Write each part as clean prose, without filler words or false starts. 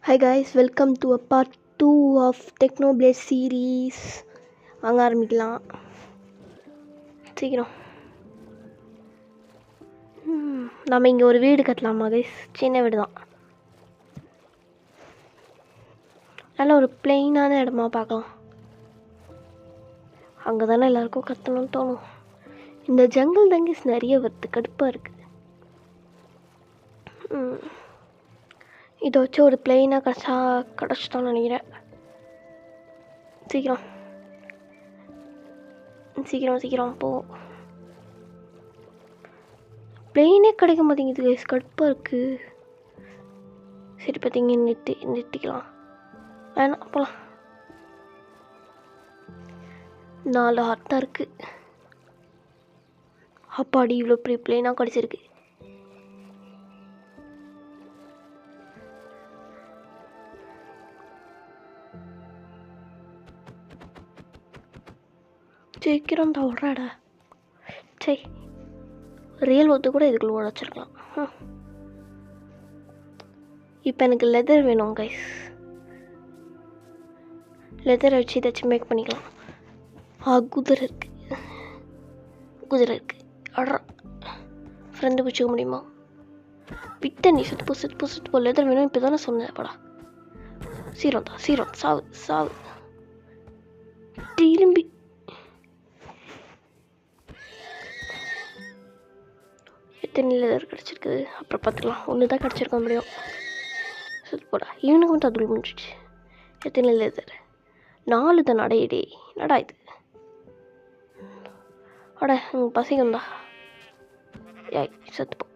Hi guys, welcome to a part 2 of Technoblade series. வாங்க ஆரம்பிக்கலாம் சீக்கிரம். நம்ம இங்கே ஒரு வீடு கட்டலாமா கைஸ்? சின்ன வீடு தான், நல்ல ஒரு பிளெயினான இடமா பார்க்கலாம். அங்கே தானே எல்லாருக்கும் கட்டணும்னு தோணும். இந்த ஜங்கிள் தங்கிஸ் நிறைய வருது, கடுப்பாக இருக்குது. இதை வச்சு ஒரு பிளெயினாக கிடச்சிட்டோன்னு நினைக்கிறேன். சீக்கிரம் சீக்கிரம் சீக்கிரம் போ. பிளெயினே கிடைக்க மாட்டேங்குது கைஸ், கடுப்பாக இருக்குது. சரி பார்த்தீங்க, நிறுத்திக்கலாம். வேணாம் போகலாம். 4 ஹார்ட் தான் இருக்குது. அப்பாடி இவ்வளோ பெரிய பிளெயினாக கிடச்சிருக்கு. சீக்கிரம் தான் விட்றாடா. சரி, ரியல் ஒத்து கூட இதுக்குள்ள உடச்சிருக்கலாம். இப்போ எனக்கு லெதர் வேணும் கைஸ். லெதரை வச்சு ஏதாச்சும் மேக் பண்ணிக்கலாம். குதிரை இருக்குது. அட்ரா ஃப்ரெண்டு பிடிச்சிக்க முடியுமா? விட்ட நீ சுத்து போ. லெதர் வேணும் இப்போ தானே சொன்னேன். படா சீரம் சாவு திரும்பி. எத்தனை லெதர் கிடச்சிருக்குது அப்புறம் பார்த்துக்கலாம். ஒன்று தான் கிடச்சிருக்க முடியும். சுத்து போடா. இவனுக்கு மட்டும் அதுக்குள்ள முடிஞ்சிச்சு. எத்தனை லெதர்? 4 தான். நடையடே நடா இது. அட பசிக்கும்டா. ஏய் செத்து போ.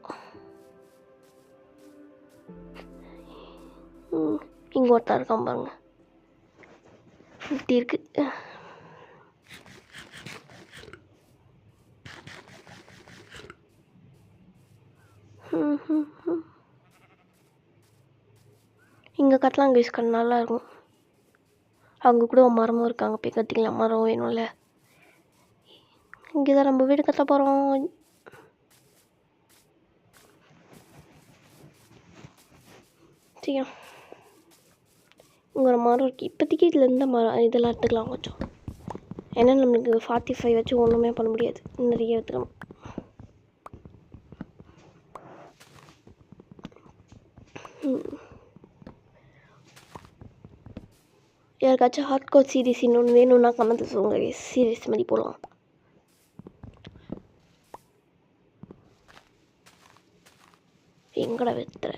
இங்கே ஒருத்தர் இருக்கான் பாருங்க. 50 இருக்கு. இங்கே கட்டலாம் கைஸ், கட்ட நல்லா இருக்கும். அங்கே கூட மரமும் இருக்காங்க, போய் கத்திக்கலாம். மரம் வேணும்ல. இங்கே தான் நம்ம வீடு கட்ட போகிறோம். சரியா, இங்கே ஒரு மரம் இருக்குது. இப்போதைக்கு இதில் இருந்த மரம் இதெல்லாம் எடுத்துக்கலாம் கொஞ்சம். ஏன்னா நம்மளுக்கு 45 வச்சு ஒன்றுமே பண்ண முடியாது, நிறைய எடுத்துக்கணும். யாருக்காச்சும் ஹார்ட் கோர் சீரீஸ் இன்னொன்று வேணும்னா கமெண்ட் சொல்லுங்க. சீரீஸ் மாதிரி போடலாம். எங்கடா வெத்துற?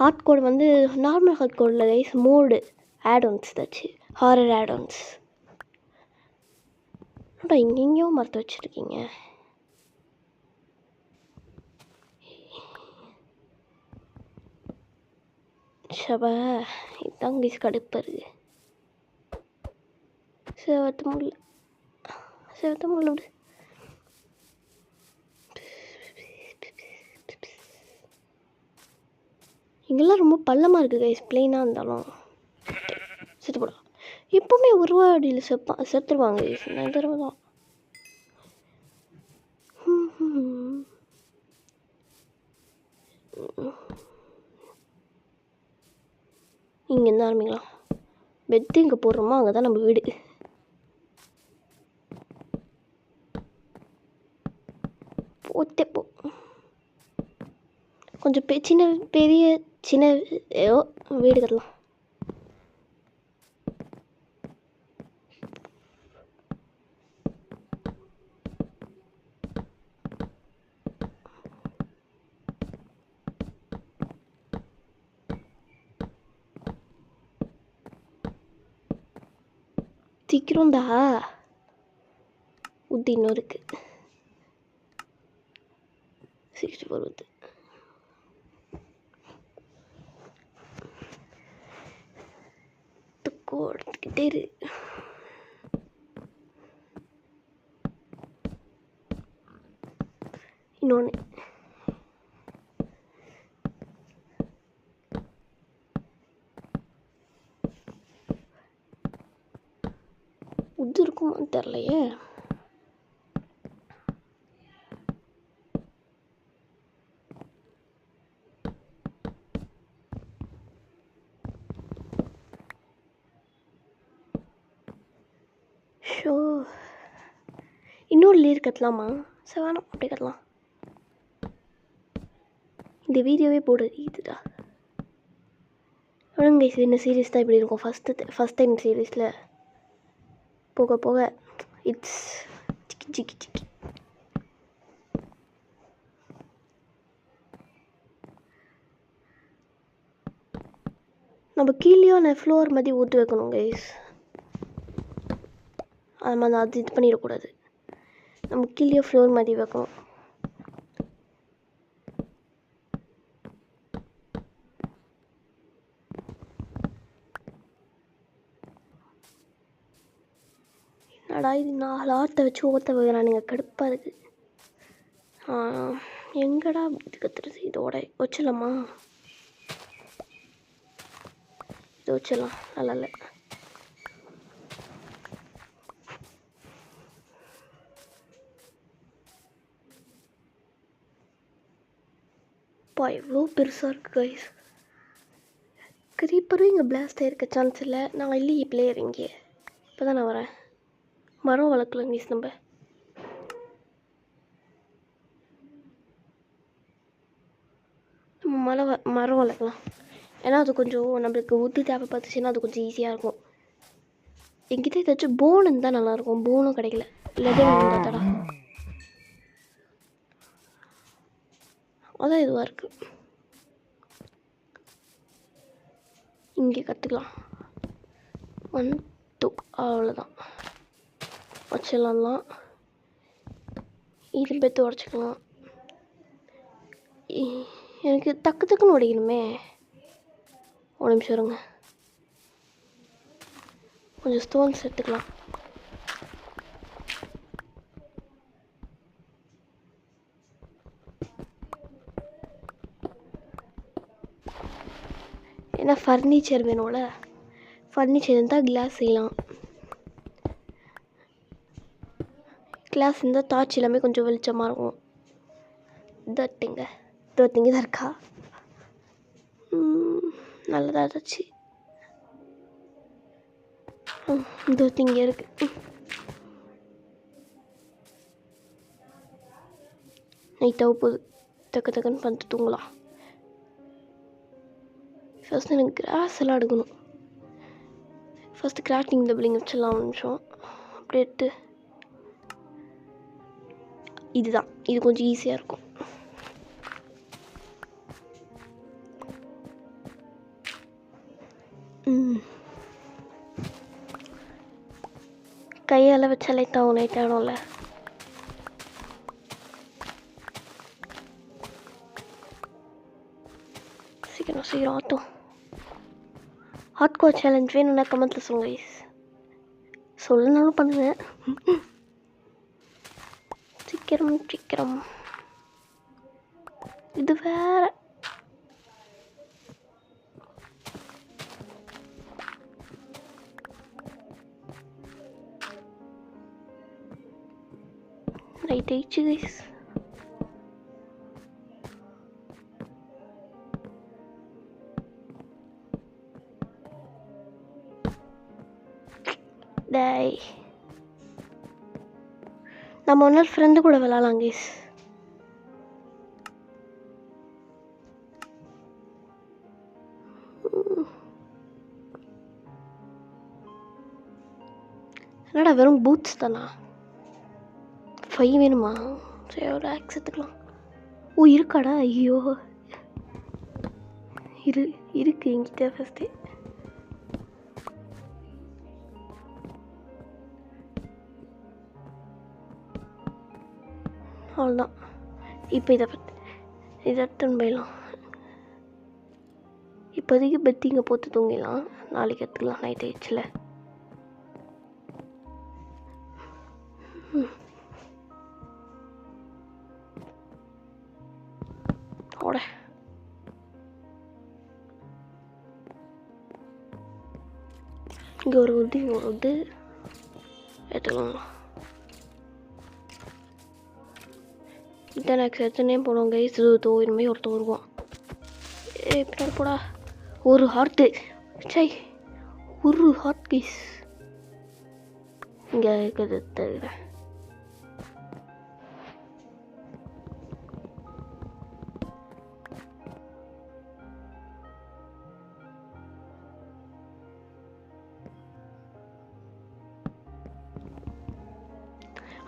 ஹார்ட் கோட் வந்து நார்மல் ஹார்ட் கோடில் கைஸ் மோடு ஆட்-ஆன்ஸ் தாச்சு, ஹாரர் ஆட்-ஆன்ஸ். இங்கெங்கேயோ மரத்தை வச்சுருக்கீங்க. ஷபா, இதுதான் கைஸ் கடுப்பாக இருக்குது. சேவத்த முடியல விடு. இங்கெல்லாம் ரொம்ப பள்ளமாக இருக்குது கைஸ், பிளெயினாக இருந்தாலும். செத்து போடா. எப்போவுமே ஒரு அடியில் செத்துருவாங்க கைஸ். நான் தடவை தான். இங்கேருந்து ஆரம்பிக்கலாம். பெட்டு இங்கே போடுறோமோ அங்கே தான் நம்ம வீடு. போத்தே போ. கொஞ்சம் சின்ன வீடு கட்டலாம். சீக்கிரம்டா. உத்தி இன்னும் இருக்கு. 64 வருது. எடுத்துக்கிட்டே இரு. இன்னொன்று உது இருக்குமான்னு தெரிலையே. சைடு கட்டலாமா? சரி வேணாம், அப்படியே கட்டலாம். இந்த வீடியோவே போடு இதுடா. ஒழுங்கு கைஸ், இந்த சீரீஸ் தான் இப்படி இருக்கும். ஃபஸ்ட் டைம் சீரீஸில் போக போக இட்ஸ் சிக்கி சிக்கி சிக்கி. நம்ம கீழேயும் ஃப்ளோர் மாதிரி ஊற்றி வைக்கணும் கைஸ். அது மாதிரி அது இது பண்ணிடக்கூடாது. நம்ம கீழே ஃப்ளோர் மாதிரி வைக்கணும். என்னடா இது 4 ஆட்டை வச்சு ஓட்ட வைக்கிறானுங்க, கடுப்பாக இருக்குது. எங்கடா இது கத்துறது? இதோட வச்சிடலாமா? இது வச்சிடலாம், நல்லா இல்லை. எவ்வளோ பெருசாக இருக்குது கைஸ். க்ரீப்பரும் இங்கே பிளாஸ்ட் ஆகிருக்க சான்ஸ் இல்லை. நான் இல்லையே பிளேயர் இங்கே. இப்போ தான் நான் வரேன். மரம் வளர்க்கலாம் கைஸ். நம்ம மரம் வளர்க்கலாம். ஏன்னா அது கொஞ்சம் நம்மளுக்கு உத்து தேவை பார்த்துச்சுன்னா அது கொஞ்சம் ஈஸியாக இருக்கும். என்கிட்ட ஏதாச்சும் போன் இருந்தால் நல்லாயிருக்கும். போனும் கிடைக்கல. லெதர் இருந்தால் தடா. அதான் இதுவாக இருக்குது. இங்கே கற்றுக்கலாம். 1 2 அவ்வளோதான். வச்சிடலாம். இது பெற்று உடச்சிக்கலாம். எனக்கு டக்குன்னு உடைக்கணுமே. ஒரு நிமிஷம் இருங்க. கொஞ்சம் ஸ்டோன்ஸ் எடுத்துக்கலாம். ஏன்னா ஃபர்னிச்சர் வேணும்ல. ஃபர்னிச்சர் இருந்தால் கிளாஸ் செய்யலாம். கிளாஸ் இருந்தால் டார்ச் எல்லாமே கொஞ்சம் வெளிச்சமாக இருக்கும். தட்டிங்க தான் இருக்கா? நல்லதாக இருந்துச்சு. இங்கே இருக்கு. நைட்டாக போகுது. டக்குன்னு பண்ணிட்டு தூங்கலாம். ஃபஸ்ட்டு எனக்கு கிராஸ் எல்லாம் எடுக்கணும். ஃபஸ்ட்டு கிராஃப்டிங் டபுளிங் வச்சிடலாம். ஒரு நிமிஷம் அப்படியே எடுத்து. இதுதான், இது கொஞ்சம் ஈஸியாக இருக்கும். கையால் வச்சா லைட்டாக நைட் ஆகிடும்ல. சீக்கிரம் ஆட்டும். ஹார்ட்கோர் சேலஞ்ச் வேணும்னா கமெண்ட்டில் சொல்லுங்க கைஸ். சொல்லனாலும் பண்ணுவேன். சீக்கிரம். இது வேற. ரைட் ஆயிடுச்சு கைஸ். டேய், நம்ம ஒன்றும் ஃப்ரெண்டு கூட விளாட்லாம் கைஸ். என்னடா வெறும் பூட்ஸ் தானா? 5 வேணுமா? சரி, ஒரு ஆக்ஸ் எடுத்துக்கலாம். ஓ இருக்காடா? ஐயோ இருக்கு என்கிட்ட. ஃபஸ்ட்டு அவ்வளோதான். இப்போ இதை எடுத்துன்னு போயிடலாம். இப்போதைக்கு பெத்திங்க போட்டு தூங்கிடலாம். நாளைக்கு எடுத்துக்கலாம். நைட் ஆயிடுச்சுல. ஓட இங்கே ஒரு உது எடுத்துக்கலாம். இதான் எனக்கு எடுத்துனே போனோம் கைஸ். இனிமேல் ஒருத்தர் வருவான். பின்னாடி போடா. ஒரு ஹார்ட்டு. சை, ஒரு ஹார்ட் கைஸ். இங்கே இருக்கிறது தவிர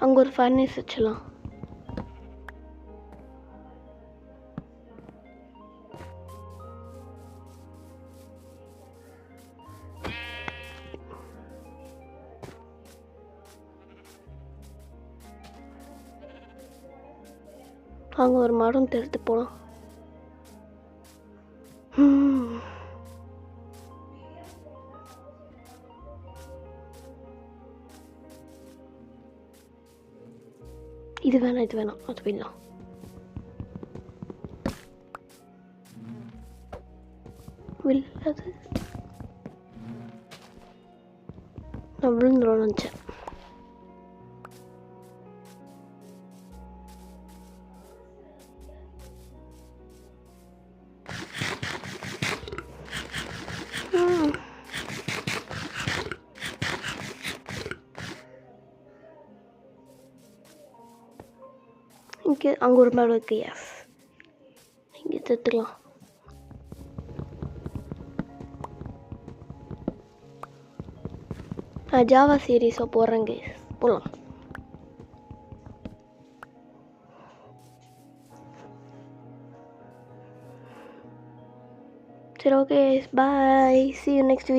அங்கே ஒரு ஃபர்னேஸ் வச்சிடலாம். அங்கே ஒரு மரம் தெரித்து போகலாம். இது வேணாம் அது போயிடலாம். வில்லாது நான் விழுந்துடும் நினச்சேன். இங்கே அங்கே ஒரு மேலே இருக்கு. எஸ், இங்கே எடுத்துக்கலாம். நான் ஜாவா சீரீஸை போடுறேங்க, போகலாம். சரி, okay, bye, see you next video.